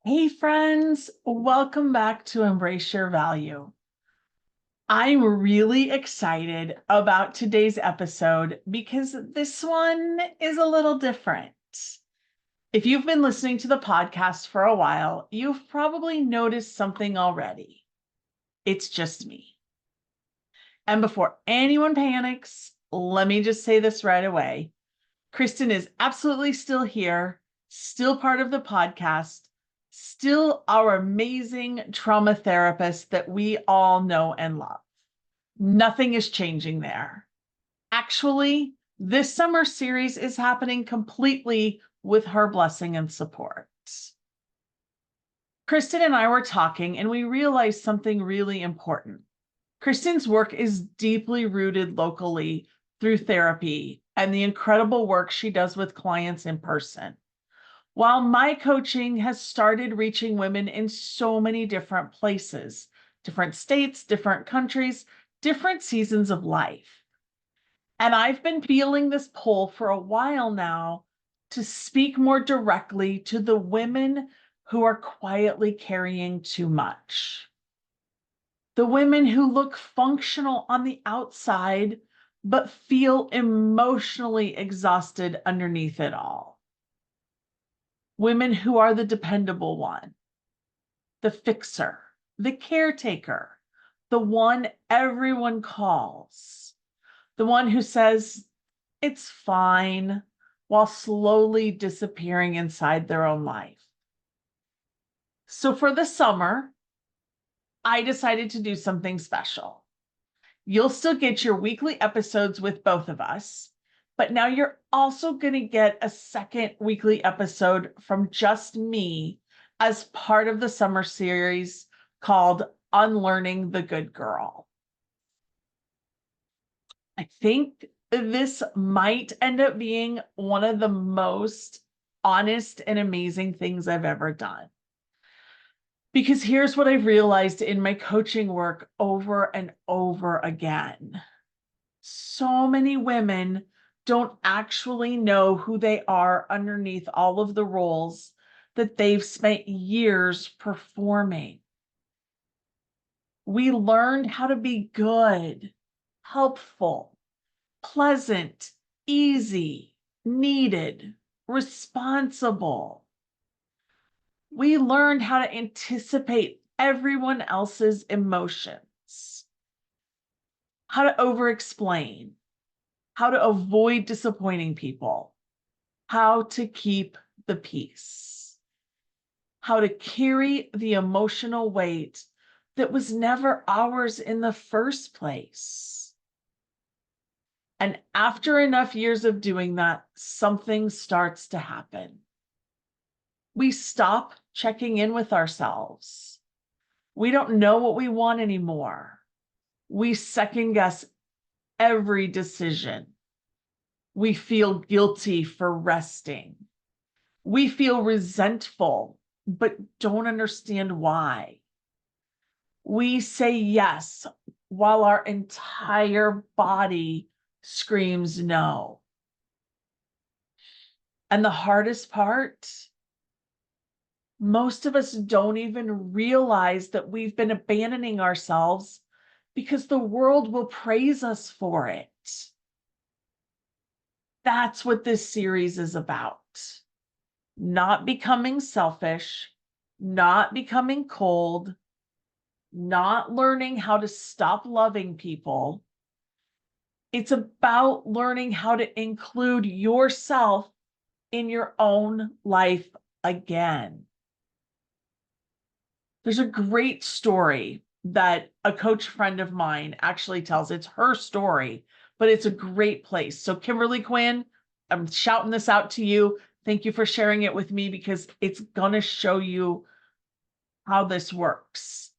Hey friends, welcome back to Embrace Your Value. I'm really excited about today's episode because this one is a little different. If you've been listening to the podcast for a while, you've probably noticed something already. It's just me. And before anyone panics, let me just say this right away. Kristen is absolutely still here, still part of the podcast, still our amazing trauma therapist that we all know and love. Nothing is changing there. Actually, this summer series is happening completely with her blessing and support. Kristen and I were talking and we realized something really important. Kristen's work is deeply rooted locally through therapy and the incredible work she does with clients in person. While my coaching has started reaching women in so many different places, different states, different countries, different seasons of life. And I've been feeling this pull for a while now to speak more directly to the women who are quietly carrying too much. The women who look functional on the outside, but feel emotionally exhausted underneath it all. Women who are the dependable one, the fixer, the caretaker, the one everyone calls, the one who says, it's fine, while slowly disappearing inside their own life. So for the summer, I decided to do something special. You'll still get your weekly episodes with both of us, but now you're also going to get a second weekly episode from just me as part of the summer series called Unlearning the Good Girl. I think this might end up being one of the most honest and amazing things I've ever done. Because here's what I've realized in my coaching work over and over again. So many women don't actually know who they are underneath all of the roles that they've spent years performing. We learned how to be good, helpful, pleasant, easy, needed, responsible. We learned how to anticipate everyone else's emotions, how to over-explain, how to avoid disappointing people, how to keep the peace, how to carry the emotional weight that was never ours in the first place. And after enough years of doing that, something starts to happen. We stop checking in with ourselves. We don't know what we want anymore. We second guess every decision. We feel guilty for resting. We feel resentful, but don't understand why. We say yes while our entire body screams no. And the hardest part, most of us don't even realize that we've been abandoning ourselves because the world will praise us for it. That's what this series is about. Not becoming selfish, not becoming cold, not learning how to stop loving people. It's about learning how to include yourself in your own life again. There's a great story that a coach friend of mine actually tells. It's her story, but it's a great place. So Kimberly Quinn, I'm shouting this out to you. Thank you for sharing it with me because it's going to show you how this works.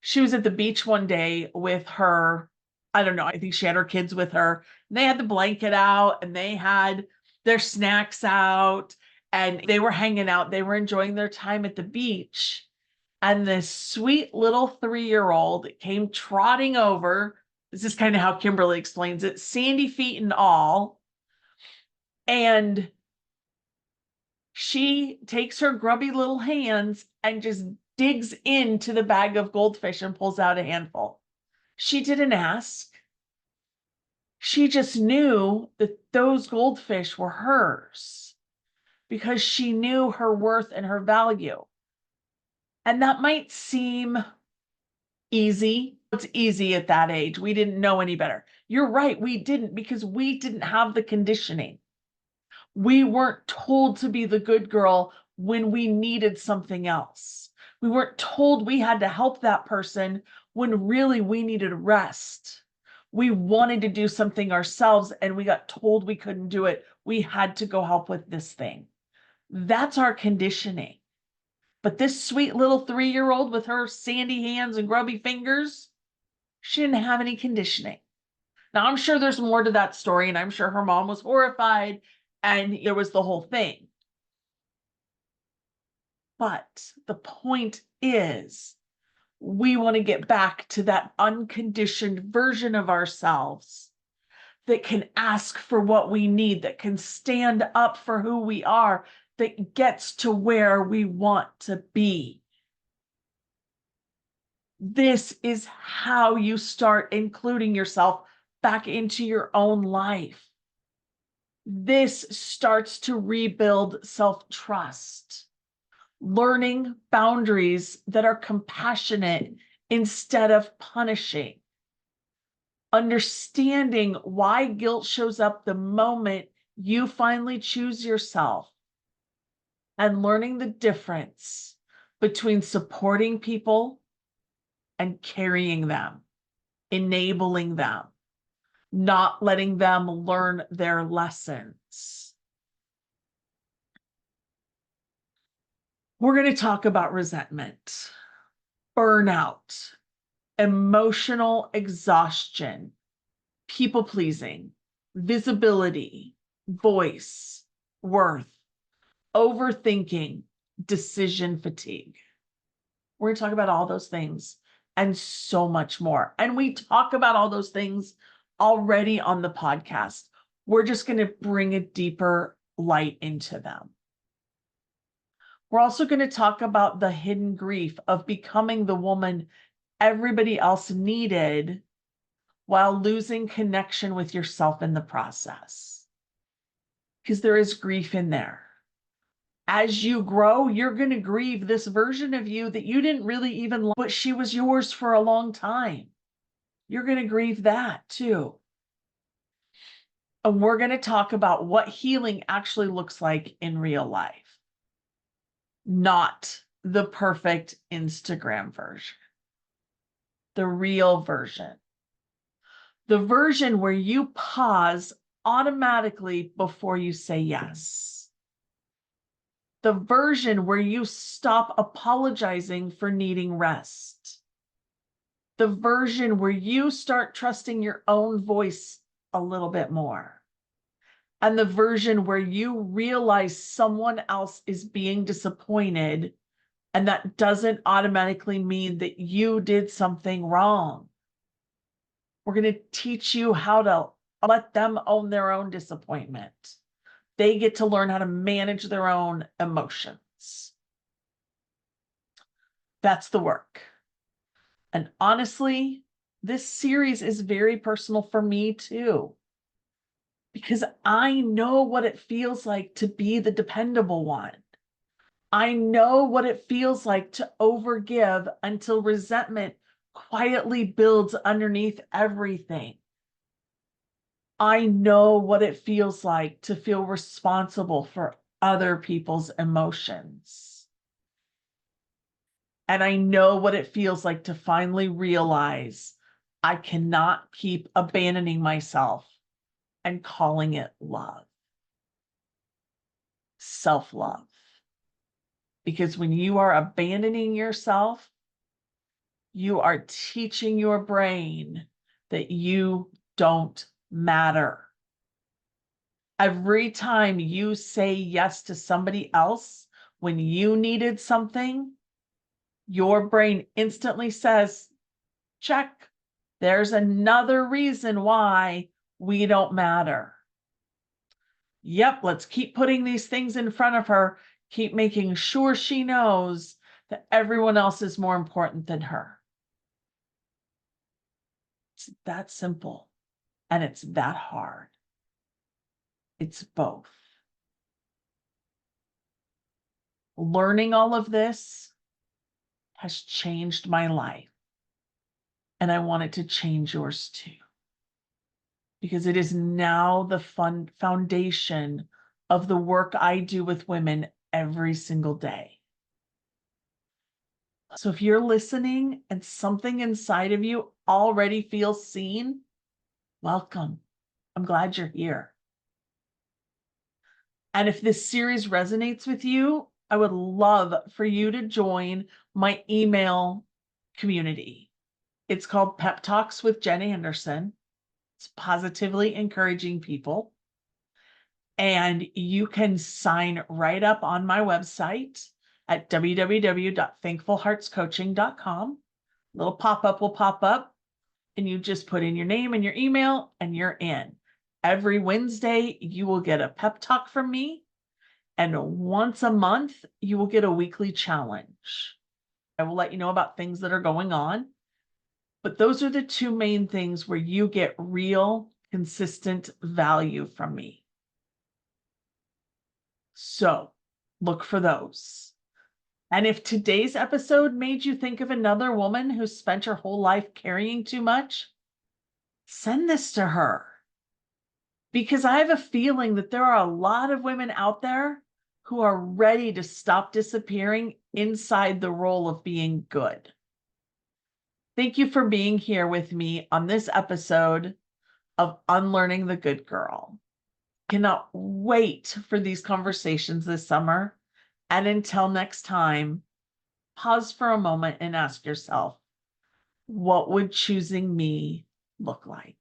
She was at the beach one day with her, I don't know, I think she had her kids with her. They had the blanket out and they had their snacks out and they were hanging out. They were enjoying their time at the beach. And this sweet little 3-year-old came trotting over. This is kind of how Kimberly explains it, sandy feet and all. And She takes her grubby little hands and just digs into the bag of goldfish and pulls out a handful. She didn't ask. She just knew that those goldfish were hers because she knew her worth and her value. And that might seem easy. It's easy at that age. We didn't know any better. You're right. We didn't, because we didn't have the conditioning. We weren't told to be the good girl when we needed something else. We weren't told we had to help that person when really we needed rest. We wanted to do something ourselves and we got told we couldn't do it. We had to go help with this thing. That's our conditioning. But this sweet little 3-year-old with her sandy hands and grubby fingers, she didn't have any conditioning. Now, I'm sure there's more to that story, and I'm sure her mom was horrified and there was the whole thing. But the point is, we want to get back to that unconditioned version of ourselves that can ask for what we need, that can stand up for who we are, that gets to where we want to be. This is how you start including yourself back into your own life. This starts to rebuild self-trust, learning boundaries that are compassionate instead of punishing, understanding why guilt shows up the moment you finally choose yourself, and learning the difference between supporting people and carrying them, enabling them, not letting them learn their lessons. We're going to talk about resentment, burnout, emotional exhaustion, people pleasing, visibility, voice, worth, overthinking, decision fatigue. We're going to talk about all those things and so much more. And we talk about all those things already on the podcast. We're just going to bring a deeper light into them. We're also going to talk about the hidden grief of becoming the woman everybody else needed while losing connection with yourself in the process. Because there is grief in there. As you grow, you're going to grieve this version of you that you didn't really even like, but she was yours for a long time. You're going to grieve that too. And we're going to talk about what healing actually looks like in real life, not the perfect Instagram version, the real version, the version where you pause automatically before you say yes. The version where you stop apologizing for needing rest. The version where you start trusting your own voice a little bit more. And the version where you realize someone else is being disappointed, and that doesn't automatically mean that you did something wrong. We're going to teach you how to let them own their own disappointment. They get to learn how to manage their own emotions. That's the work. And honestly, this series is very personal for me too, because I know what it feels like to be the dependable one. I know what it feels like to overgive until resentment quietly builds underneath everything. I know what it feels like to feel responsible for other people's emotions. And I know what it feels like to finally realize I cannot keep abandoning myself and calling it love. Self-love. Because when you are abandoning yourself, you are teaching your brain that you don't matter. Every time you say yes to somebody else when you needed something, your brain instantly says, check, there's another reason why we don't matter. Yep, let's keep putting these things in front of her. Keep making sure she knows that everyone else is more important than her. It's that simple, and it's that hard. It's both. Learning all of this has changed my life, and I want it to change yours too, because it is now the foundation of the work I do with women every single day. So if you're listening and something inside of you already feels seen, welcome. I'm glad you're here. And if this series resonates with you, I would love for you to join my email community. It's called Pep Talks with Jen Anderson. It's positively encouraging people. And you can sign right up on my website at www.thankfulheartscoaching.com. Little pop-up will pop up, and you just put in your name and your email, and you're in. Every Wednesday, you will get a pep talk from me. And once a month, you will get a weekly challenge. I will let you know about things that are going on. But those are the two main things where you get real, consistent value from me. So look for those. And if today's episode made you think of another woman who spent her whole life carrying too much, send this to her. Because I have a feeling that there are a lot of women out there who are ready to stop disappearing inside the role of being good. Thank you for being here with me on this episode of Unlearning the Good Girl. Cannot wait for these conversations this summer. And until next time, pause for a moment and ask yourself, what would choosing me look like?